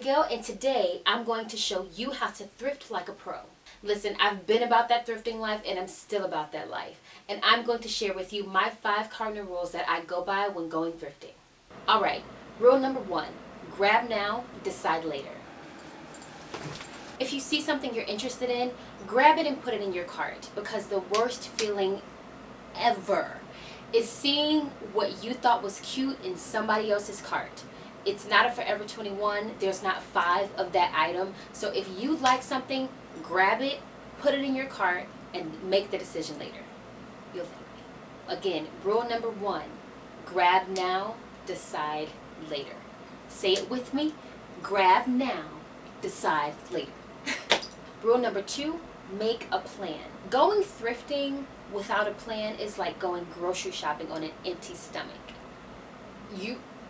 Abigail, and today I'm going to show you how to thrift like a pro. Listen, I've been about that thrifting life and I'm still about that life. And I'm going to share with you my 5 cardinal rules that I go by when going thrifting. Alright, rule number 1, grab now, decide later. If you see something you're interested in, grab it and put it in your cart, because the worst feeling ever is seeing what you thought was cute in somebody else's cart. It's not a Forever 21. There's not 5 of that item. So if you like something, grab it, put it in your cart, and make the decision later. You'll thank me. Again, rule number 1, grab now, decide later. Say it with me. Grab now, decide later. Rule number 2, make a plan. Going thrifting without a plan is like going grocery shopping on an empty stomach.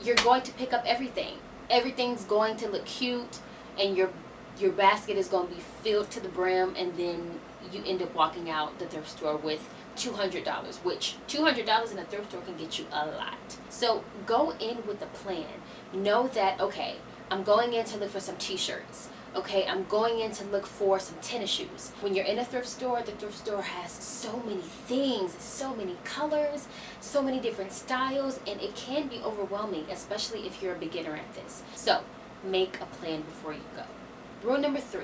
You're going to pick up everything. Everything's going to look cute, and your basket is going to be filled to the brim, and then you end up walking out the thrift store with $200, which $200 in a thrift store can get you a lot. So go in with a plan. Know that, okay, I'm going in to look for some t-shirts. Okay, I'm going in to look for some tennis shoes. When you're in a thrift store, the thrift store has so many things, so many colors, so many different styles, and it can be overwhelming, especially if you're a beginner at this. So, make a plan before you go. Rule number 3,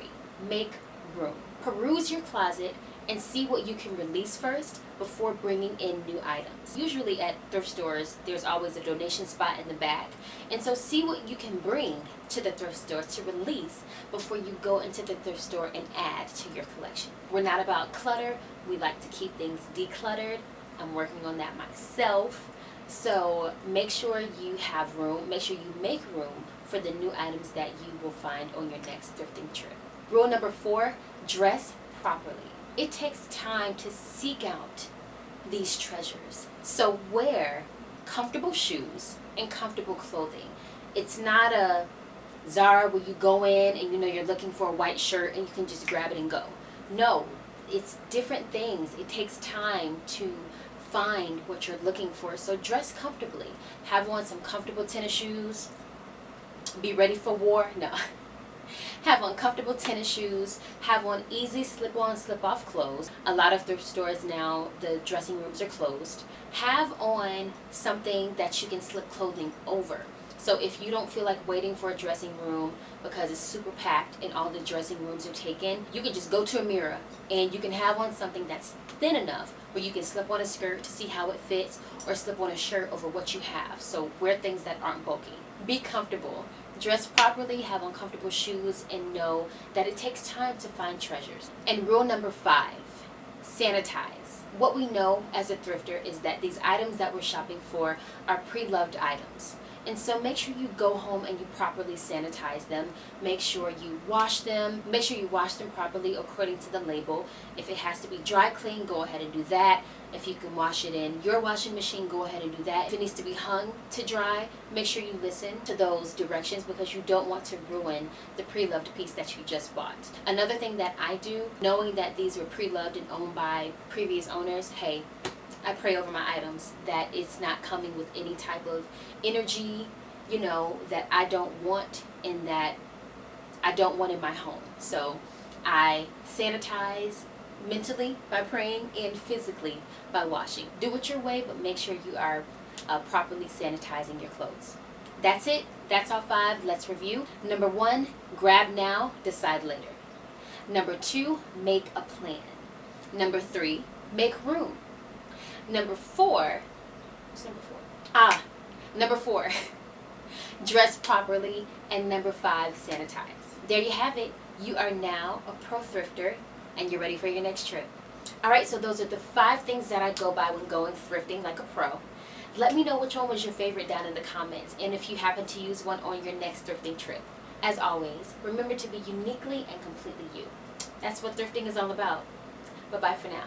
make room. Peruse your closet and see what you can release first before bringing in new items. Usually at thrift stores, there's always a donation spot in the back. And so see what you can bring to the thrift store to release before you go into the thrift store and add to your collection. We're not about clutter. We like to keep things decluttered. I'm working on that myself. So make sure you have room. Make sure you make room for the new items that you will find on your next thrifting trip. Rule number 4, dress properly. It takes time to seek out these treasures. So wear comfortable shoes and comfortable clothing. It's not a Zara where you go in and you're looking for a white shirt and you can just grab it and go. No, it's different things. It takes time to find what you're looking for. So dress comfortably. Have on some comfortable tennis shoes. Be ready for war. No. Have on comfortable tennis shoes, have on easy slip-on, slip-off clothes. A lot of thrift stores now, the dressing rooms are closed. Have on something that you can slip clothing over. So if you don't feel like waiting for a dressing room because it's super packed and all the dressing rooms are taken, you can just go to a mirror and you can have on something that's thin enough where you can slip on a skirt to see how it fits, or slip on a shirt over what you have. So wear things that aren't bulky. Be comfortable. Dress properly, have on comfortable shoes, and know that it takes time to find treasures. And rule number 5, sanitize. What we know as a thrifter is that these items that we're shopping for are pre-loved items. And so make sure you go home and you properly sanitize them. Make sure you wash them. Make sure you wash them properly according to the label. If it has to be dry clean, go ahead and do that. If you can wash it in your washing machine, go ahead and do that. If it needs to be hung to dry, make sure you listen to those directions, because you don't want to ruin the pre-loved piece that you just bought. Another thing that I do, knowing that these were pre-loved and owned by previous owners, hey, I pray over my items that it's not coming with any type of energy, that I don't want and that I don't want in my home. So I sanitize mentally by praying and physically by washing. Do it your way, but make sure you are properly sanitizing your clothes. That's it. That's all 5. Let's review. Number 1, grab now, decide later. Number 2, make a plan. Number 3, make room. Number 4, what's number 4? Number 4, dress properly. And number 5, sanitize. There you have it. You are now a pro thrifter and you're ready for your next trip. Alright, so those are the 5 things that I go by when going thrifting like a pro. Let me know which one was your favorite down in the comments, and if you happen to use one on your next thrifting trip. As always, remember to be uniquely and completely you. That's what thrifting is all about. Bye-bye for now.